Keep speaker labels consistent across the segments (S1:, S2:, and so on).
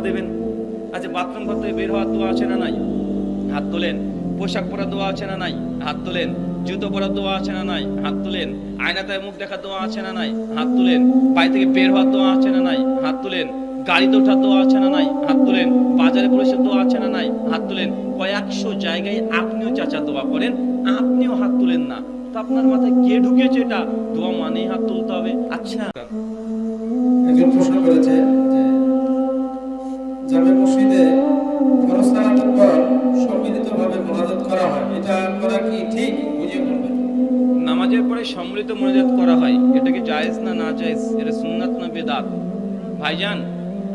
S1: দেবেন। আচ্ছা, বাথরুম ঘর থেকে বের হওয়ার দোয়া আছে না নাই? হাত তোলেন। পোশাক পরার দোয়া আছে না নাই? হাত তোলেন। জুতো পরার দোয়া আছে না নাই? হাত তোলেন। আয়নাতে মুখ দেখার দোয়া আছে না নাই? হাত তোলেন। বাড়ি থেকে বের হওয়ার দোয়া আছে না নাই? হাত তোলেন। গাড়িতে ওঠার দোয়া আছে না নাই? হাত তোলেন। বাজারে প্রবেশের দোয়া আছে না নাই? হাত তোলেন। কয়েকশো জায়গায় আপনিও চাচা দোয়া করেন, আপনিও হাত তোলেন না, তো আপনার মাথায় কে ঢুকিয়েছে এটা? দোয়া মানেই হাত তুলতে হবে। আচ্ছা,
S2: একজন প্রশ্ন করেছে যে জামে মসজিদে ফরজ সালাতের পর সম্মিলিতভাবে মুনাজাত করা হয়, এটা করা কি ঠিক? বুঝিয়ে বলবেন।
S1: নামাজের পরে সম্মিলিত মুনাজাত করা হয়, এটা কি জায়েজ না না জায়েজ? এটা সুন্নাত না বেদাত? ভাইজান,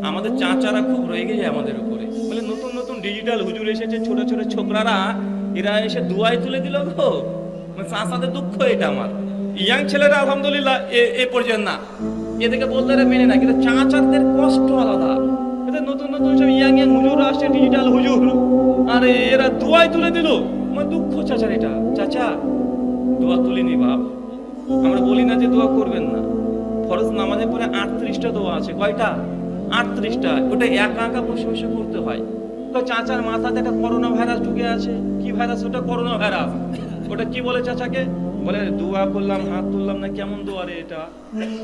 S1: আমাদের চাচারা খুব রেগে যায় আমাদের উপরে, বলে নতুন নতুন ডিজিটাল হুজুর এসেছে, ছোট ছোট ছোকরারা এরা এসে দুয়াই তুলে দিল গো। মানে চাচাদের দুঃখ এটা। আমার ইয়াং ছেলেরা আলহামদুলিল্লাহ এ পর্যন্ত না, এদেরকে বলতে মেনে না, কিন্তু চাচাদের কষ্ট আলাদা। এদের নতুন নতুন সব ইয়াং ইয়াং হুজুর আসছে, ডিজিটাল হুজুর, আর এরা দুয়াই তুলে দিল। আমার দুঃখ চাচার এটা। চাচা, দোয়া তুলিনি বাপ, আমরা বলি না যে দোয়া করবেন না। ফরজ নামাজের পরে 38টা দোয়া আছে। কয়টা? 38টা। ওটা একা একা বসে বসে করতে হয়। তো চাচার মাথাতে একটা করোনা ভাইরাস ঢুকে আছে। কি ভাইরাস ওটা? Corona virus. ওটা কি বলে চাচাকে? বলে দোয়া করলাম হাত তুললাম না, কেমন দোয়া রে এটা?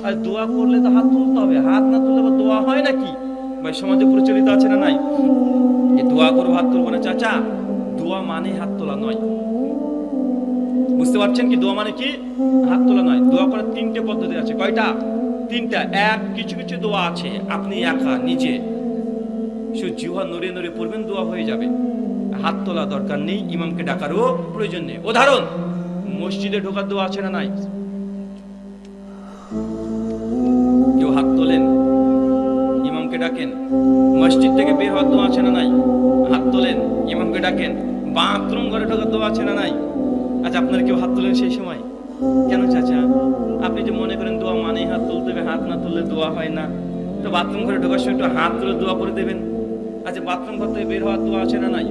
S1: আর দোয়া করলে তো হাত তুলতে হবে, হাত না তুললে দোয়া হয় নাকি? ভাই, সমাজে প্রচলিত আছে না নাই যে দোয়া করবো হাত তুলবো না? চাচা, দোয়া মানে হাত তোলা নয়। বুঝতে পারছেন কি? দোয়া মানে কি? হাত তোলা নয়। দোয়া করার 3টে পদ্ধতি আছে। কয়টা? 3টা। এক, কিছু কিছু দোয়া আছে আপনি একা নিজে শুধু জিহ্বা নড়িয়ে নড়িয়ে পড়বেন, দোয়া হয়ে যাবে। হাত তোলা দরকার নেই, ইমামকে ডাকারও প্রয়োজন নেই। উদাহরণ, মসজিদে ঢোকার দোয়া আছে না নাই? কেউ হাত তোলেন, ইমামকে ডাকেন। মসজিদ থেকে বের হওয়ার দোয়া আছে না নাই? হাত তোলেন, ইমামকে ডাকেন। বাথরুম ঘরে ঢোকার দোয়া আছে না নাই? আচ্ছা, আপনার কেউ হাত তোলেন সেই সময়? কেন চাচা? আপনি যে মনে করেন দোয়া মানেই হাত তুলতে হবে, হাত না তুললে দোয়া হয় না, তো বাথরুম ঘরে ঢোকার সময় একটু হাত তুলে দোয়া করে দেবেন। আচ্ছা, বাথরুম ঘর থেকে বের হওয়ার দোয়া আছে না নাই?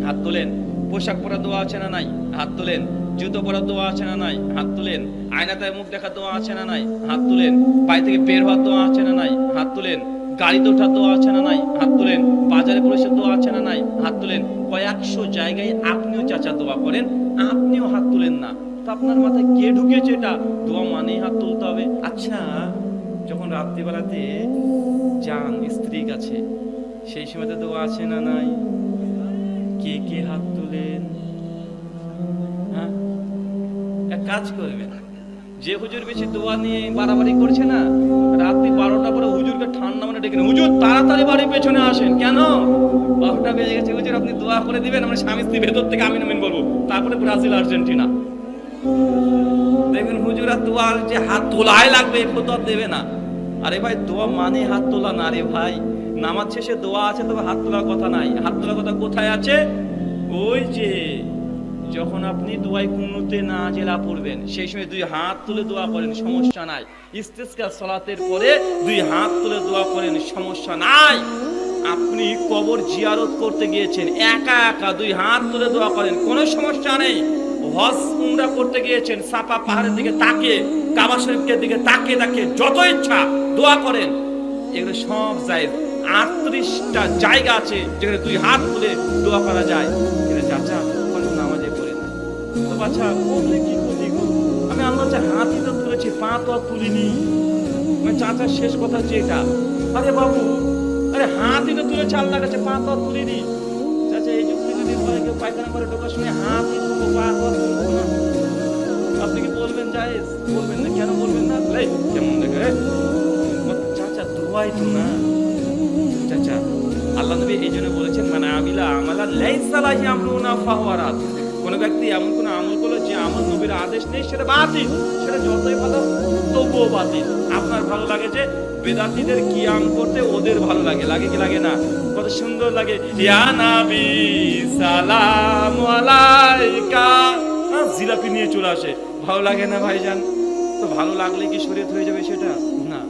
S1: হাত তোলেন। পোশাক পরার দোয়া আছে না নাই? হাত তোলেন। জুতো পরার দোয়া আছে না নাই? হাত তোলেন। আয়নাতে মুখ দেখার দোয়া আছে না নাই? হাত তোলেন। বাড়ি থেকে বের হওয়ার দোয়া আছে না নাই? হাত তোলেন। গাড়িতে ওঠার দোয়া আছে না নাই? হাত তোলেন। বাজারে প্রবেশের দোয়া আছে না নাই? হাত তোলেন। কয়েকশো জায়গায় আপনিও চাচা দোয়া করেন, আপনিও হাত তুলেন না, তো আপনার মাথায় কে ঢুকিয়েছে এটা? দোয়া মানেই হাত তুলতে হবে। আচ্ছা, যখন রাত্রিবেলাতে যান স্ত্রী কাছে, সেই সময়তে দোয়া আছে না নাই? কে কে হাত তুলেন? হ্যাঁ, এক কাজ করবেন, যে হুজুর বেশি দোয়া নিয়ে বাড়াবাড়ি করছে না, রাত্রি 12টা পরে হুজুরকে ঠান্ডা মানে ডেকে নেন, হুজুর তাড়াতাড়ি বাড়ির পেছনে আসেন। কেন? 12টা বেজে গেছে, হুজুর আপনি দোয়া করে দিবেন, আমরা স্বামী স্ত্রী ভেতর থেকে আমিন আমিন বলবো, তারপরে ব্রাজিল আর্জেন্টিনা। দেখবেন হুজুরা দোয়ার যে হাত তোলাই লাগবে ফতোয়া দেবে না। আরে ভাই, দোয়া মানে হাত তোলা না রে ভাই। নামাজ শেষে দোয়া আছে, তবে হাত তোলার কথা নাই। হাত তোলার কথা কোথায় আছে? ওই যে যখন আপনি দোয়ায় কুনুতে নাজেলা পড়বেন, সেই সময় 2 হাত তুলে দোয়া করেন, সমস্যা নাই। ইস্তিসকা সালাতের পরে 2 হাত তুলে দোয়া করেন, সমস্যা নাই। আপনি কবর জিয়ারত করতে গিয়েছেন, একা একা 2 হাত তুলে দোয়া করেন, কোনো সমস্যা নেই। হজ উমরা করতে গিয়েছেন, সাফা পাহাড়ের দিকে তাকিয়ে, কাবা শরীফের দিকে তাকিয়ে তাকিয়ে যত ইচ্ছা দোয়া করেন, এগুলো সব জায়েজ। 38টা জায়গা আছে যেখানে 2 হাত তুলে দোয়া করা যায়। এটা চাচা কোনো নামাজে পড়ে না, তো বাচ্চা বললে কি করি গো? আমি আল্লাহ যে হাতই তো তুলেছি, পা তো আর তুলিনি। মানে চাচার শেষ কথা হচ্ছে এটা। আরে বাবু, আরে হাতই তো তুলেছে আল্লাহ কাছে, পা তো আর তুলিনি। চাচা, এই যুক্তি যদি হয় কেউ পায়খানা করে ঢোকার সময় হাতই তুলবো, পা তো আর তুলবো না, আপনি কি বলবেন জায়েজ? বলবেন না। কেন বলবেন না? কেমন দেখে চাচা, দোয়াই তো না চাচা। আল্লাহ নবী এই জন্য বলেছেন, মানে আমিলা আমালা লাইসা লাহি আমরুনা ফাহুয়া রাদ। কোন ব্যক্তি এমন কোন আমল করলো যে আমল নবীর আদেশ নেই, সেটা বাতিল। সেটা যতই ভালো তবুও বাতিল। আপনার ভালো লাগে যে বেদাতীদের কিয়াম করতে, ওদের ভালো লাগে, লাগে কি লাগে না? কত সুন্দর লাগে, ইয়া নবী সালাম আলাইকা, জিলাপি নিয়ে চলে আসে, ভালো লাগে না ভাইজান? তো ভালো লাগলে কি শরীয়ত হয়ে যাবে সেটা? না।